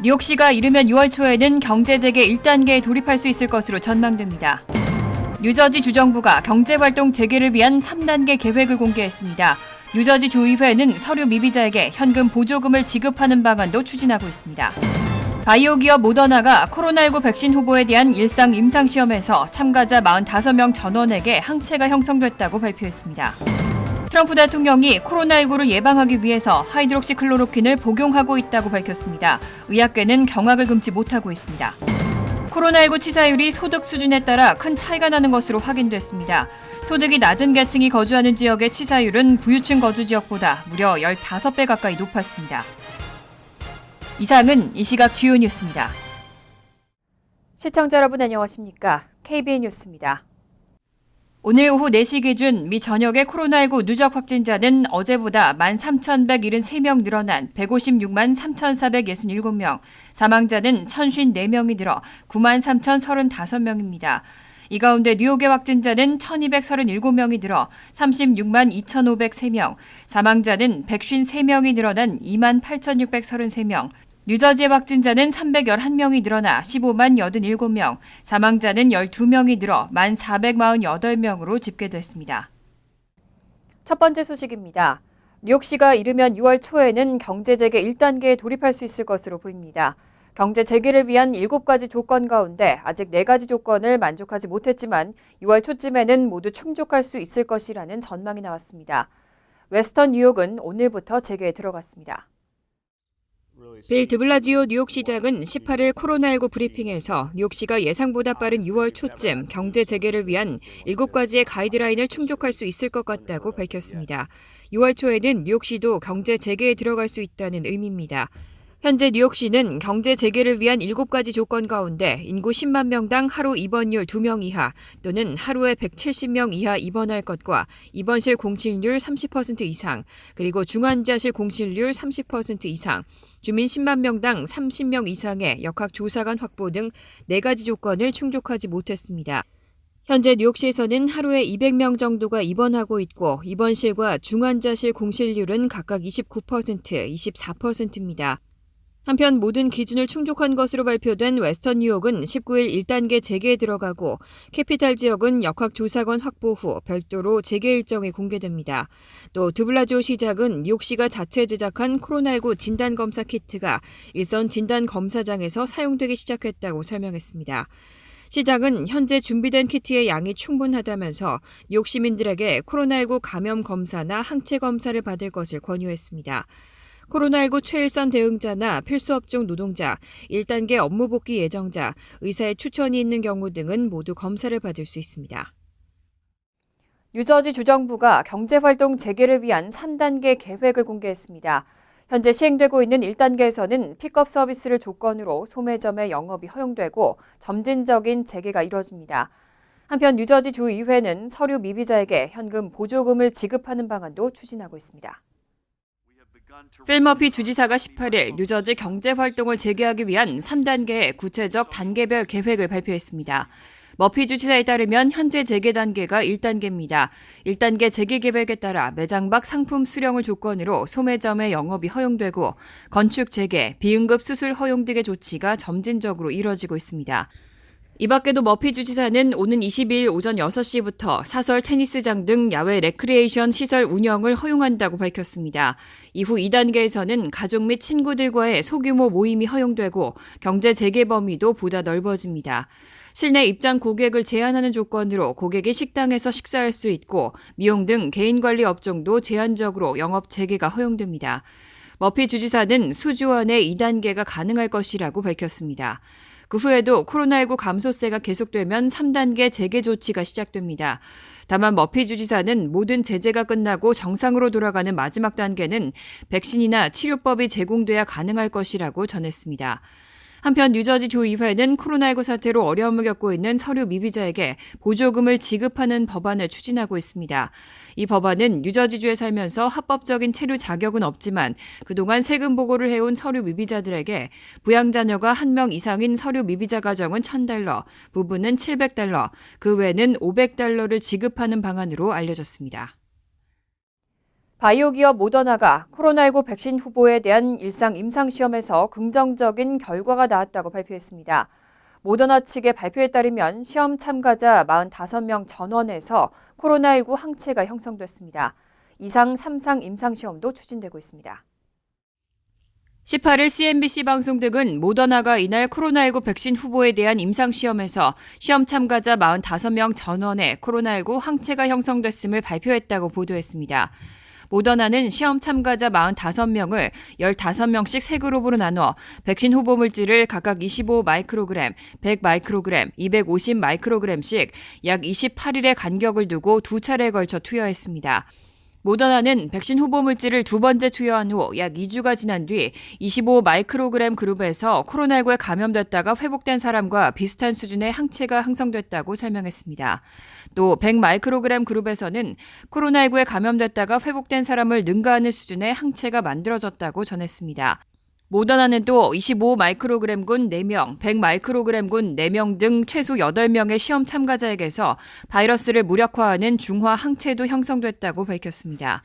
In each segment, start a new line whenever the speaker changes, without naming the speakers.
뉴욕시가 이르면 6월 초에는 경제 재개 1단계에 돌입할 수 있을 것으로 전망됩니다. 뉴저지 주정부가 경제활동 재개를 위한 3단계 계획을 공개했습니다. 뉴저지 주의회는 서류 미비자에게 현금 보조금을 지급하는 방안도 추진하고 있습니다. 바이오 기업 모더나가 코로나19 백신 후보에 대한 일상 임상시험에서 참가자 45명 전원에게 항체가 형성됐다고 발표했습니다. 트럼프 대통령이 코로나19를 예방하기 위해서 하이드록시클로로퀸을 복용하고 있다고 밝혔습니다. 의학계는 경악을 금치 못하고 있습니다. 코로나19 치사율이 소득 수준에 따라 큰 차이가 나는 것으로 확인됐습니다. 소득이 낮은 계층이 거주하는 지역의 치사율은 부유층 거주 지역보다 무려 15배 가까이 높았습니다. 이상은 이 시각 주요 뉴스입니다. 시청자 여러분 안녕하십니까? KBN 뉴스입니다. 오늘 오후 4시 기준 미 전역의 코로나19 누적 확진자는 어제보다 13,173명 늘어난 156만 3,467명, 사망자는 1,054명이 늘어 93,035명입니다. 이 가운데 뉴욕의 확진자는 1,237명이 늘어 36만 2,503명, 사망자는 153명이 늘어난 28,633명, 뉴저지의 확진자는 311명이 늘어나 15만 87명, 사망자는 12명이 늘어 1,448명으로 집계됐습니다. 첫 번째 소식입니다. 뉴욕시가 이르면 6월 초에는 경제 재개 1단계에 돌입할 수 있을 것으로 보입니다. 경제 재개를 위한 7가지 조건 가운데 아직 4가지 조건을 만족하지 못했지만 6월 초쯤에는 모두 충족할 수 있을 것이라는 전망이 나왔습니다. 웨스턴 뉴욕은 오늘부터 재개에 들어갔습니다. 빌 드블라지오 뉴욕시장은 18일 코로나19 브리핑에서 뉴욕시가 예상보다 빠른 6월 초쯤 경제 재개를 위한 7가지의 가이드라인을 충족할 수 있을 것 같다고 밝혔습니다. 6월 초에는 뉴욕시도 경제 재개에 들어갈 수 있다는 의미입니다. 현재 뉴욕시는 경제 재개를 위한 7가지 조건 가운데 인구 10만 명당 하루 입원율 2명 이하 또는 하루에 170명 이하 입원할 것과 입원실 공실률 30% 이상, 그리고 중환자실 공실률 30% 이상, 주민 10만 명당 30명 이상의 역학조사관 확보 등 4가지 조건을 충족하지 못했습니다. 현재 뉴욕시에서는 하루에 200명 정도가 입원하고 있고 입원실과 중환자실 공실률은 각각 29%, 24%입니다. 한편 모든 기준을 충족한 것으로 발표된 웨스턴 뉴욕은 19일 1단계 재개에 들어가고 캐피탈 지역은 역학조사관 확보 후 별도로 재개 일정이 공개됩니다. 또 드블라지오 시장은 뉴욕시가 자체 제작한 코로나19 진단검사 키트가 일선 진단검사장에서 사용되기 시작했다고 설명했습니다. 시장은 현재 준비된 키트의 양이 충분하다면서 뉴욕 시민들에게 코로나19 감염 검사나 항체 검사를 받을 것을 권유했습니다. 코로나19 최일선 대응자나 필수업종 노동자, 1단계 업무 복귀 예정자, 의사의 추천이 있는 경우 등은 모두 검사를 받을 수 있습니다. 뉴저지 주정부가 경제활동 재개를 위한 3단계 계획을 공개했습니다. 현재 시행되고 있는 1단계에서는 픽업 서비스를 조건으로 소매점의 영업이 허용되고 점진적인 재개가 이뤄집니다. 한편 뉴저지 주의회는 서류 미비자에게 현금 보조금을 지급하는 방안도 추진하고 있습니다. 필 머피 주지사가 18일 뉴저지 경제활동을 재개하기 위한 3단계의 구체적 단계별 계획을 발표했습니다. 머피 주지사에 따르면 현재 재개 단계가 1단계입니다. 1단계 재개 계획에 따라 매장 밖 상품 수령을 조건으로 소매점의 영업이 허용되고 건축 재개, 비응급 수술 허용 등의 조치가 점진적으로 이뤄지고 있습니다. 이 밖에도 머피 주지사는 오는 22일 오전 6시부터 사설 테니스장 등 야외 레크리에이션 시설 운영을 허용한다고 밝혔습니다. 이후 2단계에서는 가족 및 친구들과의 소규모 모임이 허용되고 경제 재개 범위도 보다 넓어집니다. 실내 입장 고객을 제한하는 조건으로 고객이 식당에서 식사할 수 있고 미용 등 개인관리 업종도 제한적으로 영업 재개가 허용됩니다. 머피 주지사는 수주 안에 2단계가 가능할 것이라고 밝혔습니다. 그 후에도 코로나19 감소세가 계속되면 3단계 재개 조치가 시작됩니다. 다만 머피 주지사는 모든 제재가 끝나고 정상으로 돌아가는 마지막 단계는 백신이나 치료법이 제공돼야 가능할 것이라고 전했습니다. 한편 뉴저지 주의회는 코로나19 사태로 어려움을 겪고 있는 서류 미비자에게 보조금을 지급하는 법안을 추진하고 있습니다. 이 법안은 뉴저지주에 살면서 합법적인 체류 자격은 없지만 그동안 세금 보고를 해온 서류 미비자들에게 부양자녀가 1명 이상인 서류 미비자 가정은 $1,000, 부부는 $700, 그 외에는 $500를 지급하는 방안으로 알려졌습니다. 바이오 기업 모더나가 코로나19 백신 후보에 대한 일상 임상시험에서 긍정적인 결과가 나왔다고 발표했습니다. 모더나 측의 발표에 따르면 시험 참가자 45명 전원에서 코로나19 항체가 형성됐습니다. 이상 3상 임상시험도 추진되고 있습니다. 18일 CNBC 방송 등은 모더나가 이날 코로나19 백신 후보에 대한 임상시험에서 시험 참가자 45명 전원에 코로나19 항체가 형성됐음을 발표했다고 보도했습니다. 모더나는 시험 참가자 45명을 15명씩 3그룹으로 나눠 백신 후보 물질을 각각 25 마이크로그램, 100 마이크로그램, 250 마이크로그램씩 약 28일의 간격을 두고 두 차례에 걸쳐 투여했습니다. 모더나는 백신 후보 물질을 두 번째 투여한 후 약 2주가 지난 뒤 25 마이크로그램 그룹에서 코로나19에 감염됐다가 회복된 사람과 비슷한 수준의 항체가 형성됐다고 설명했습니다. 또 100 마이크로그램 그룹에서는 코로나19에 감염됐다가 회복된 사람을 능가하는 수준의 항체가 만들어졌다고 전했습니다. 모더나는 또 25 마이크로그램군 4명, 100 마이크로그램군 4명 등 최소 8명의 시험 참가자에게서 바이러스를 무력화하는 중화 항체도 형성됐다고 밝혔습니다.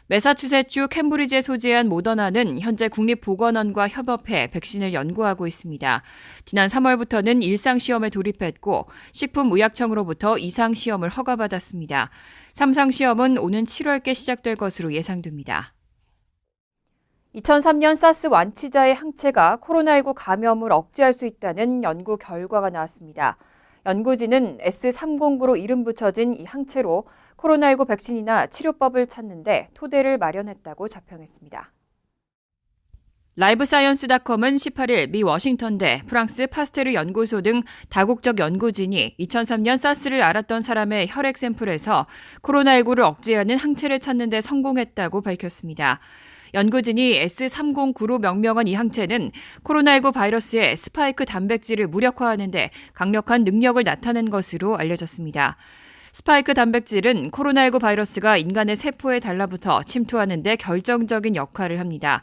매사추세츠 캠브리지에 소재한 모더나는 현재 국립보건원과 협업해 백신을 연구하고 있습니다. 지난 3월부터는 일상시험에 돌입했고 식품의약청으로부터 이상시험을 허가받았습니다. 3상 시험은 오는 7월께 시작될 것으로 예상됩니다. 2003년 사스 완치자의 항체가 코로나19 감염을 억제할 수 있다는 연구 결과가 나왔습니다. 연구진은 S309로 이름 붙여진 이 항체로 코로나19 백신이나 치료법을 찾는데 토대를 마련했다고 자평했습니다. 라이브사이언스닷컴은 18일 미 워싱턴대, 프랑스 파스테르 연구소 등 다국적 연구진이 2003년 사스를 앓았던 사람의 혈액 샘플에서 코로나19를 억제하는 항체를 찾는 데 성공했다고 밝혔습니다. 연구진이 S309로 명명한 이 항체는 코로나19 바이러스의 스파이크 단백질을 무력화하는 데 강력한 능력을 나타낸 것으로 알려졌습니다. 스파이크 단백질은 코로나19 바이러스가 인간의 세포에 달라붙어 침투하는 데 결정적인 역할을 합니다.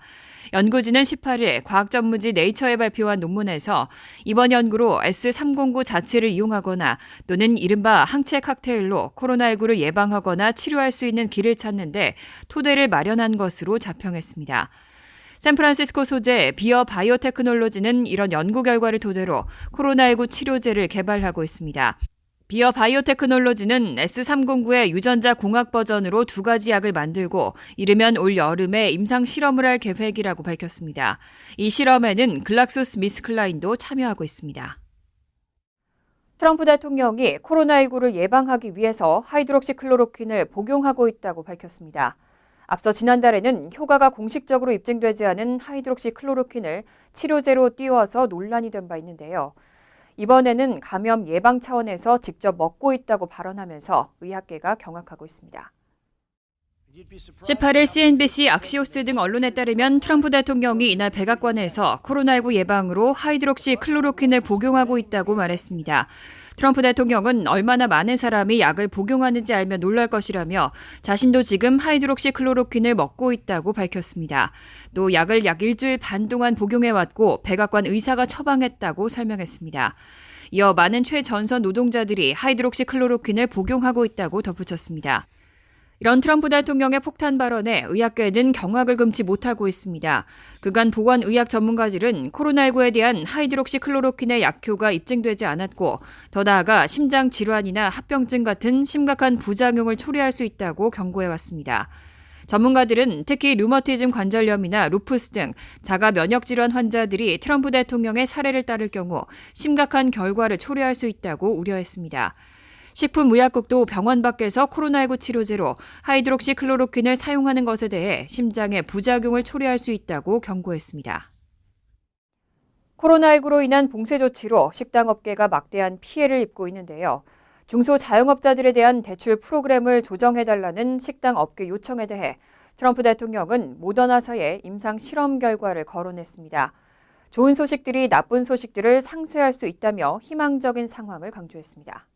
연구진은 18일 과학 전문지 네이처에 발표한 논문에서 이번 연구로 S309 자체를 이용하거나 또는 이른바 항체 칵테일로 코로나19를 예방하거나 치료할 수 있는 길을 찾는데 토대를 마련한 것으로 자평했습니다. 샌프란시스코 소재 비어 바이오테크놀로지는 이런 연구 결과를 토대로 코로나19 치료제를 개발하고 있습니다. 비어 바이오테크놀로지는 S309의 유전자 공학 버전으로 2가지 약을 만들고 이르면 올 여름에 임상 실험을 할 계획이라고 밝혔습니다. 이 실험에는 글락소스미스클라인도 참여하고 있습니다. 트럼프 대통령이 코로나19를 예방하기 위해서 하이드록시클로로퀸을 복용하고 있다고 밝혔습니다. 앞서 지난달에는 효과가 공식적으로 입증되지 않은 하이드록시클로로퀸을 치료제로 띄워서 논란이 된 바 있는데요. 이번에는 감염 예방 차원에서 직접 먹고 있다고 발언하면서 의학계가 경악하고 있습니다. 18일 CNBC, 악시오스 등 언론에 따르면 트럼프 대통령이 이날 백악관에서 코로나19 예방으로 하이드록시클로로퀸을 복용하고 있다고 말했습니다. 트럼프 대통령은 얼마나 많은 사람이 약을 복용하는지 알면 놀랄 것이라며 자신도 지금 하이드록시클로로퀸을 먹고 있다고 밝혔습니다. 또 약을 약 일주일 반 동안 복용해왔고 백악관 의사가 처방했다고 설명했습니다. 이어 많은 최전선 노동자들이 하이드록시클로로퀸을 복용하고 있다고 덧붙였습니다. 이런 트럼프 대통령의 폭탄 발언에 의학계는 경악을 금치 못하고 있습니다. 그간 보건의학 전문가들은 코로나19에 대한 하이드록시클로로퀸의 약효가 입증되지 않았고 더 나아가 심장 질환이나 합병증 같은 심각한 부작용을 초래할 수 있다고 경고해왔습니다. 전문가들은 특히 류머티즘 관절염이나 루푸스 등 자가 면역 질환 환자들이 트럼프 대통령의 사례를 따를 경우 심각한 결과를 초래할 수 있다고 우려했습니다. 식품의약국도 병원 밖에서 코로나19 치료제로 하이드록시클로로퀸을 사용하는 것에 대해 심장에 부작용을 초래할 수 있다고 경고했습니다. 코로나19로 인한 봉쇄 조치로 식당업계가 막대한 피해를 입고 있는데요. 중소자영업자들에 대한 대출 프로그램을 조정해달라는 식당업계 요청에 대해 트럼프 대통령은 모더나사의 임상 실험 결과를 거론했습니다. 좋은 소식들이 나쁜 소식들을 상쇄할 수 있다며 희망적인 상황을 강조했습니다.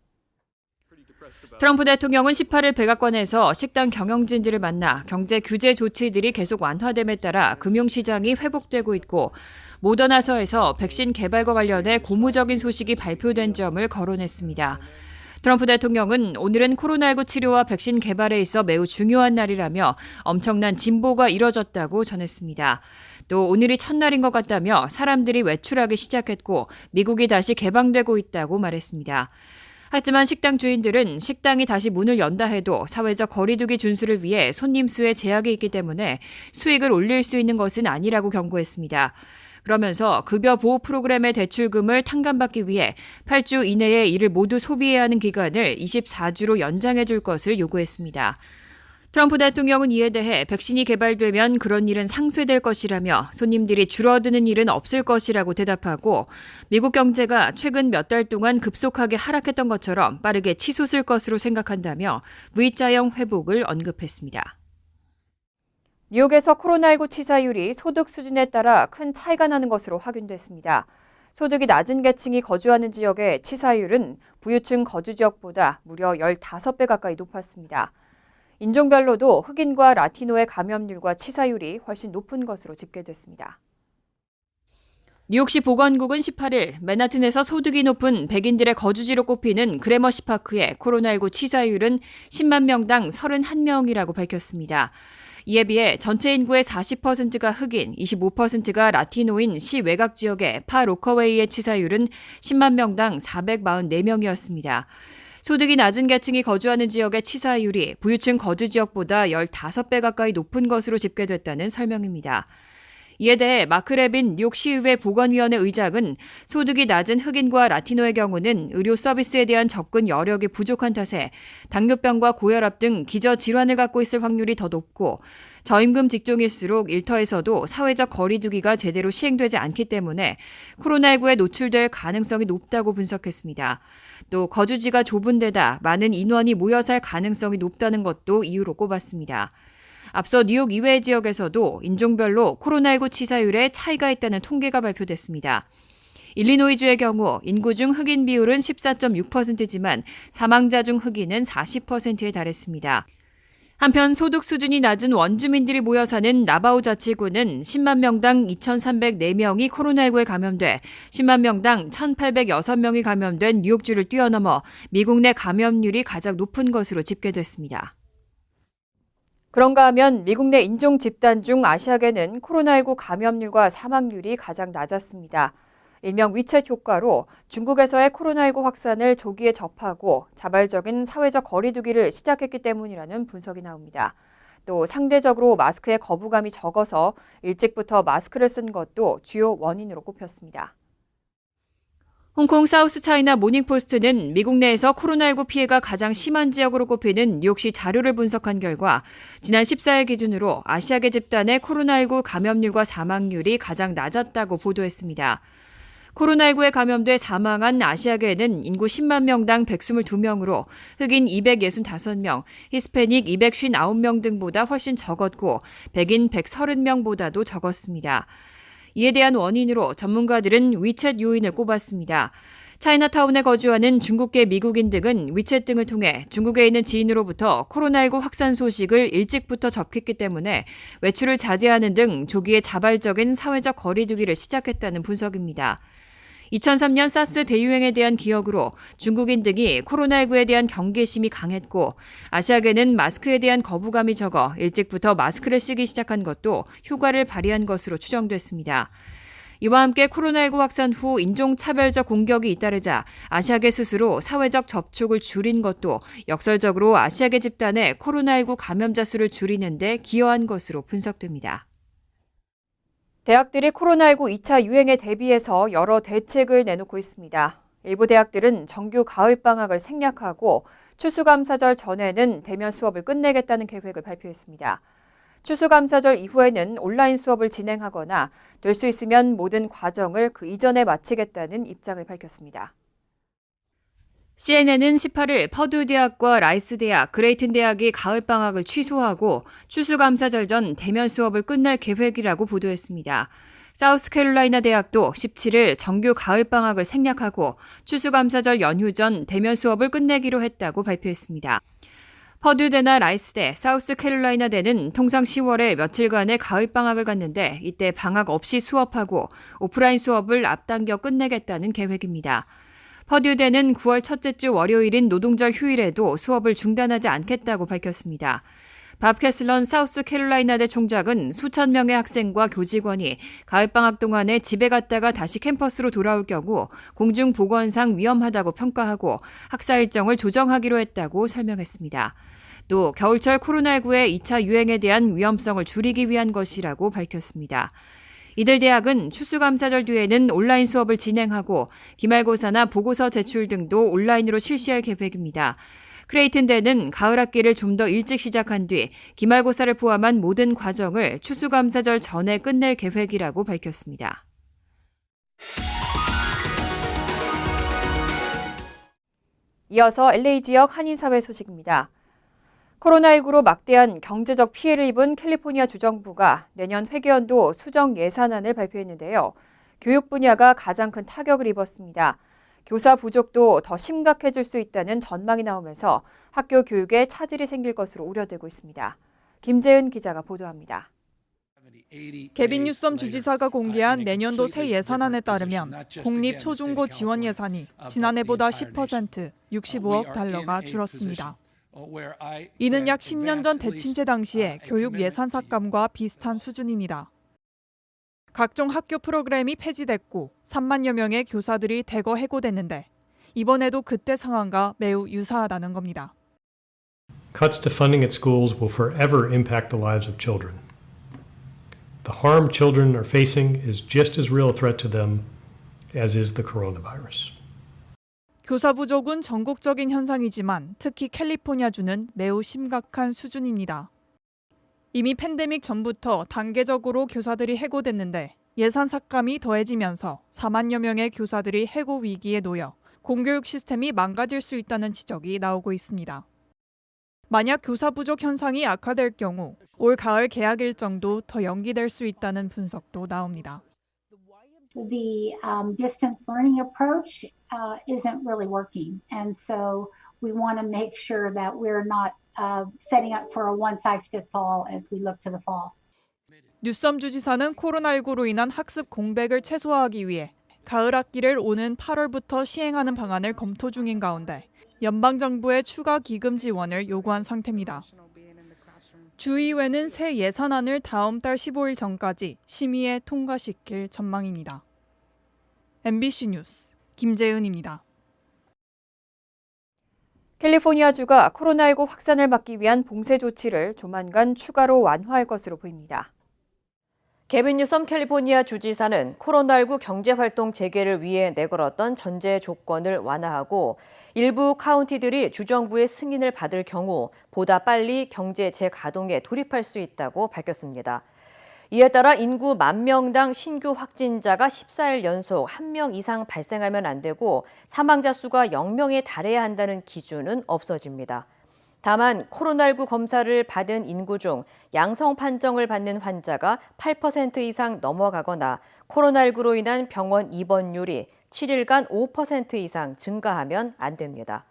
트럼프 대통령은 18일 백악관에서 식당 경영진들을 만나 경제 규제 조치들이 계속 완화됨에 따라 금융시장이 회복되고 있고 모더나사에서 백신 개발과 관련해 고무적인 소식이 발표된 점을 거론했습니다. 트럼프 대통령은 오늘은 코로나19 치료와 백신 개발에 있어 매우 중요한 날이라며 엄청난 진보가 이뤄졌다고 전했습니다. 또 오늘이 첫날인 것 같다며 사람들이 외출하기 시작했고 미국이 다시 개방되고 있다고 말했습니다. 하지만 식당 주인들은 식당이 다시 문을 연다 해도 사회적 거리두기 준수를 위해 손님 수에 제약이 있기 때문에 수익을 올릴 수 있는 것은 아니라고 경고했습니다. 그러면서 급여 보호 프로그램의 대출금을 탕감받기 위해 8주 이내에 이를 모두 소비해야 하는 기간을 24주로 연장해 줄 것을 요구했습니다. 트럼프 대통령은 이에 대해 백신이 개발되면 그런 일은 상쇄될 것이라며 손님들이 줄어드는 일은 없을 것이라고 대답하고 미국 경제가 최근 몇 달 동안 급속하게 하락했던 것처럼 빠르게 치솟을 것으로 생각한다며 V자형 회복을 언급했습니다. 뉴욕에서 코로나19 치사율이 소득 수준에 따라 큰 차이가 나는 것으로 확인됐습니다. 소득이 낮은 계층이 거주하는 지역의 치사율은 부유층 거주 지역보다 무려 15배 가까이 높았습니다. 인종별로도 흑인과 라티노의 감염률과 치사율이 훨씬 높은 것으로 집계됐습니다. 뉴욕시 보건국은 18일 맨하튼에서 소득이 높은 백인들의 거주지로 꼽히는 그래머시 파크의 코로나19 치사율은 10만 명당 31명이라고 밝혔습니다. 이에 비해 전체 인구의 40%가 흑인, 25%가 라티노인 시 외곽 지역의 파 로커웨이의 치사율은 10만 명당 444명이었습니다. 소득이 낮은 계층이 거주하는 지역의 치사율이 부유층 거주 지역보다 15배 가까이 높은 것으로 집계됐다는 설명입니다. 이에 대해 마크 레빈 뉴욕시의회 보건위원회 의장은 소득이 낮은 흑인과 라티노의 경우는 의료 서비스에 대한 접근 여력이 부족한 탓에 당뇨병과 고혈압 등 기저질환을 갖고 있을 확률이 더 높고 저임금 직종일수록 일터에서도 사회적 거리두기가 제대로 시행되지 않기 때문에 코로나19에 노출될 가능성이 높다고 분석했습니다. 또 거주지가 좁은 데다 많은 인원이 모여 살 가능성이 높다는 것도 이유로 꼽았습니다. 앞서 뉴욕 이외 지역에서도 인종별로 코로나19 치사율에 차이가 있다는 통계가 발표됐습니다. 일리노이주의 경우 인구 중 흑인 비율은 14.6%지만 사망자 중 흑인은 40%에 달했습니다. 한편 소득 수준이 낮은 원주민들이 모여 사는 나바우 자치구는 10만 명당 2,304명이 코로나19에 감염돼 10만 명당 1,806명이 감염된 뉴욕주를 뛰어넘어 미국 내 감염률이 가장 높은 것으로 집계됐습니다. 그런가 하면 미국 내 인종 집단 중 아시아계는 코로나19 감염률과 사망률이 가장 낮았습니다. 일명 위챗 효과로 중국에서의 코로나19 확산을 조기에 접하고 자발적인 사회적 거리두기를 시작했기 때문이라는 분석이 나옵니다. 또 상대적으로 마스크에 거부감이 적어서 일찍부터 마스크를 쓴 것도 주요 원인으로 꼽혔습니다. 홍콩 사우스차이나 모닝포스트는 미국 내에서 코로나19 피해가 가장 심한 지역으로 꼽히는 뉴욕시 자료를 분석한 결과 지난 14일 기준으로 아시아계 집단의 코로나19 감염률과 사망률이 가장 낮았다고 보도했습니다. 코로나19에 감염돼 사망한 아시아계는 인구 10만 명당 122명으로 흑인 265명, 히스패닉 259명 등보다 훨씬 적었고 백인 130명보다도 적었습니다. 이에 대한 원인으로 전문가들은 위챗 요인을 꼽았습니다. 차이나타운에 거주하는 중국계 미국인 등은 위챗 등을 통해 중국에 있는 지인으로부터 코로나19 확산 소식을 일찍부터 접했기 때문에 외출을 자제하는 등 조기에 자발적인 사회적 거리두기를 시작했다는 분석입니다. 2003년 사스 대유행에 대한 기억으로 중국인 등이 코로나19에 대한 경계심이 강했고 아시아계는 마스크에 대한 거부감이 적어 일찍부터 마스크를 쓰기 시작한 것도 효과를 발휘한 것으로 추정됐습니다. 이와 함께 코로나19 확산 후 인종차별적 공격이 잇따르자 아시아계 스스로 사회적 접촉을 줄인 것도 역설적으로 아시아계 집단의 코로나19 감염자 수를 줄이는 데 기여한 것으로 분석됩니다. 대학들이 코로나19 2차 유행에 대비해서 여러 대책을 내놓고 있습니다. 일부 대학들은 정규 가을방학을 생략하고 추수감사절 전에는 대면 수업을 끝내겠다는 계획을 발표했습니다. 추수감사절 이후에는 온라인 수업을 진행하거나 될 수 있으면 모든 과정을 그 이전에 마치겠다는 입장을 밝혔습니다. CNN은 18일 퍼듀 대학과 라이스 대학, 그레이튼 대학이 가을방학을 취소하고 추수감사절 전 대면 수업을 끝낼 계획이라고 보도했습니다. 사우스캐롤라이나 대학도 17일 정규 가을방학을 생략하고 추수감사절 연휴 전 대면 수업을 끝내기로 했다고 발표했습니다. 퍼듀대나 라이스대, 사우스캐롤라이나대는 통상 10월에 며칠간의 가을방학을 갖는데 이때 방학 없이 수업하고 오프라인 수업을 앞당겨 끝내겠다는 계획입니다. 퍼듀대는 9월 첫째 주 월요일인 노동절 휴일에도 수업을 중단하지 않겠다고 밝혔습니다. 밥 캐슬런 사우스캐롤라이나대 총장은 수천 명의 학생과 교직원이 가을방학 동안에 집에 갔다가 다시 캠퍼스로 돌아올 경우 공중보건상 위험하다고 평가하고 학사 일정을 조정하기로 했다고 설명했습니다. 또 겨울철 코로나19의 2차 유행에 대한 위험성을 줄이기 위한 것이라고 밝혔습니다. 이들 대학은 추수감사절 뒤에는 온라인 수업을 진행하고 기말고사나 보고서 제출 등도 온라인으로 실시할 계획입니다. 크레이튼대는 가을 학기를 좀 더 일찍 시작한 뒤 기말고사를 포함한 모든 과정을 추수감사절 전에 끝낼 계획이라고 밝혔습니다. 이어서 LA 지역 한인사회 소식입니다. 코로나19로 막대한 경제적 피해를 입은 캘리포니아 주정부가 내년 회계연도 수정 예산안을 발표했는데요. 교육 분야가 가장 큰 타격을 입었습니다. 교사 부족도 더 심각해질 수 있다는 전망이 나오면서 학교 교육에 차질이 생길 것으로 우려되고 있습니다. 김재은 기자가 보도합니다.
개빈 뉴섬 주지사가 공개한 내년도 새 예산안에 따르면 공립 초중고 지원 예산이 지난해보다 10%, 65억 달러가 줄었습니다. 이는 약 10년 전 대침제 당시의 교육 예산 삭감과 비슷한 수준입니다. 각종 학교 프로그램이 폐지됐고 3만여 명의 교사들이 대거 해고됐는데 이번에도 그때 상황과 매우 유사하다는 겁니다.
Cuts to funding at schools will forever impact the lives of children. The harm children are facing is just as real a threat to them as is the coronavirus.
교사 부족은 전국적인 현상이지만 특히 캘리포니아주는 매우 심각한 수준입니다. 이미 팬데믹 전부터 단계적으로 교사들이 해고됐는데 예산 삭감이 더해지면서 4만여 명의 교사들이 해고 위기에 놓여 공교육 시스템이 망가질 수 있다는 지적이 나오고 있습니다. 만약 교사 부족 현상이 악화될 경우 올 가을 개학 일정도 더 연기될 수 있다는 분석도 나옵니다.
The distance learning approach isn't really working, and so we want to make sure that we're not setting up for a one-size-fits-all as we look to the fall.
뉴섬 주지사는 코로나19로 인한 학습 공백을 최소화하기 위해 가을 학기를 오는 8월부터 시행하는 방안을 검토 중인 가운데 연방정부의 추가 기금 지원을 요구한 상태입니다. 주의회는 새 예산안을 다음 달 15일 전까지 심의에 통과시킬 전망입니다. MBC 뉴스 김재은입니다.
캘리포니아주가 코로나19 확산을 막기 위한 봉쇄 조치를 조만간 추가로 완화할 것으로 보입니다.
개빈 뉴섬 캘리포니아 주지사는 코로나19 경제활동 재개를 위해 내걸었던 전제 조건을 완화하고 일부 카운티들이 주정부의 승인을 받을 경우 보다 빨리 경제 재가동에 돌입할 수 있다고 밝혔습니다. 이에 따라 인구 10,000명당 신규 확진자가 14일 연속 1명 이상 발생하면 안 되고 사망자 수가 0명에 달해야 한다는 기준은 없어집니다. 다만 코로나19 검사를 받은 인구 중 양성 판정을 받는 환자가 8% 이상 넘어가거나 코로나19로 인한 병원 입원율이 7일간 5% 이상 증가하면 안 됩니다.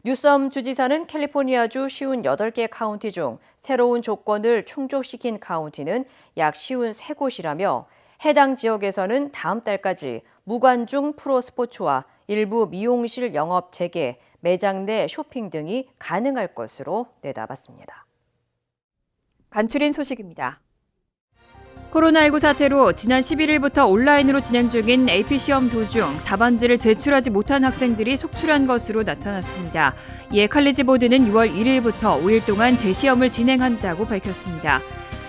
뉴섬 주지사는 캘리포니아주 58개 카운티 중 새로운 조건을 충족시킨 카운티는 약 53곳이라며 해당 지역에서는 다음 달까지 무관중 프로스포츠와 일부 미용실 영업 재개, 매장 내 쇼핑 등이 가능할 것으로 내다봤습니다.
간추린 소식입니다. 코로나19 사태로 지난 11일부터 온라인으로 진행 중인 AP 시험 도중 답안지를 제출하지 못한 학생들이 속출한 것으로 나타났습니다. 이에 칼리지 보드는 6월 1일부터 5일 동안 재시험을 진행한다고 밝혔습니다.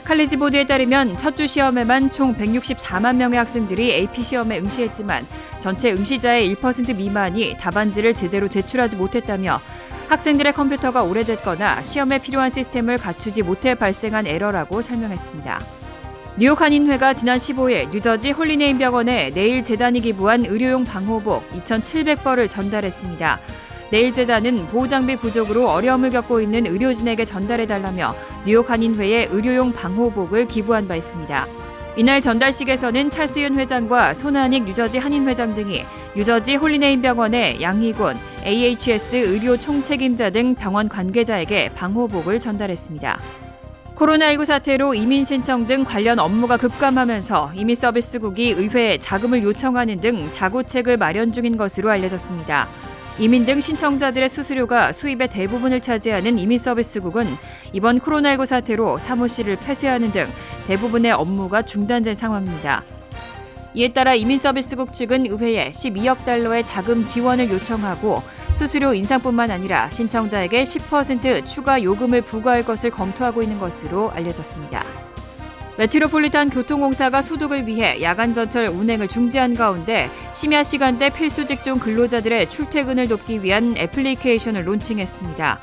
칼리지 보드에 따르면 첫 주 시험에만 총 164만 명의 학생들이 AP 시험에 응시했지만 전체 응시자의 1% 미만이 답안지를 제대로 제출하지 못했다며 학생들의 컴퓨터가 오래됐거나 시험에 필요한 시스템을 갖추지 못해 발생한 에러라고 설명했습니다. 뉴욕 한인회가 지난 15일 뉴저지 홀리네임 병원에 내일 재단이 기부한 의료용 방호복 2,700벌을 전달했습니다. 내일 재단은 보호장비 부족으로 어려움을 겪고 있는 의료진에게 전달해달라며 뉴욕 한인회에 의료용 방호복을 기부한 바 있습니다. 이날 전달식에서는 찰스윤 회장과 손한익 뉴저지 한인회장 등이 뉴저지 홀리네임 병원의 양희곤, AHS 의료 총책임자 등 병원 관계자에게 방호복을 전달했습니다. 코로나19 사태로 이민 신청 등 관련 업무가 급감하면서 이민서비스국이 의회에 자금을 요청하는 등 자구책을 마련 중인 것으로 알려졌습니다. 이민 등 신청자들의 수수료가 수입의 대부분을 차지하는 이민서비스국은 이번 코로나19 사태로 사무실을 폐쇄하는 등 대부분의 업무가 중단된 상황입니다. 이에 따라 이민서비스국 측은 의회에 12억 달러의 자금 지원을 요청하고 수수료 인상뿐만 아니라 신청자에게 10% 추가 요금을 부과할 것을 검토하고 있는 것으로 알려졌습니다. 메트로폴리탄 교통공사가 소득을 위해 야간 전철 운행을 중지한 가운데 심야 시간대 필수 직종 근로자들의 출퇴근을 돕기 위한 애플리케이션을 론칭했습니다.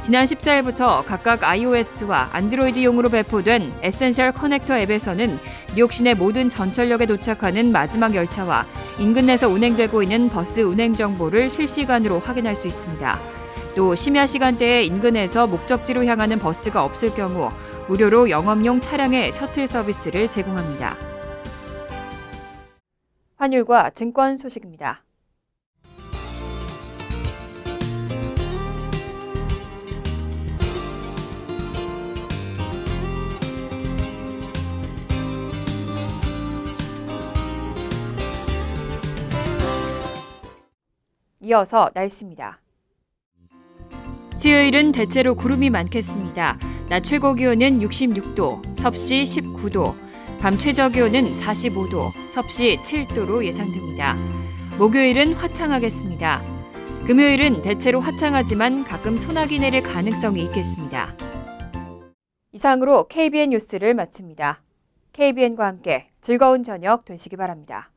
지난 14일부터 각각 iOS와 안드로이드용으로 배포된 에센셜 커넥터 앱에서는 뉴욕 시내 모든 전철역에 도착하는 마지막 열차와 인근 내에서 운행되고 있는 버스 운행 정보를 실시간으로 확인할 수 있습니다. 또 심야 시간대에 인근에서 목적지로 향하는 버스가 없을 경우 무료로 영업용 차량의 셔틀 서비스를 제공합니다. 환율과 증권 소식입니다. 이어서 날씨입니다. 수요일은 대체로 구름이 많겠습니다. 낮 최고 기온은 66도, 섭씨 19도, 밤 최저 기온은 45도, 섭씨 7도로 예상됩니다. 목요일은 화창하겠습니다. 금요일은 대체로 화창하지만 가끔 소나기 내릴 가능성이 있겠습니다. 이상으로 KBN 뉴스를 마칩니다. KBN과 함께 즐거운 저녁 되시기 바랍니다.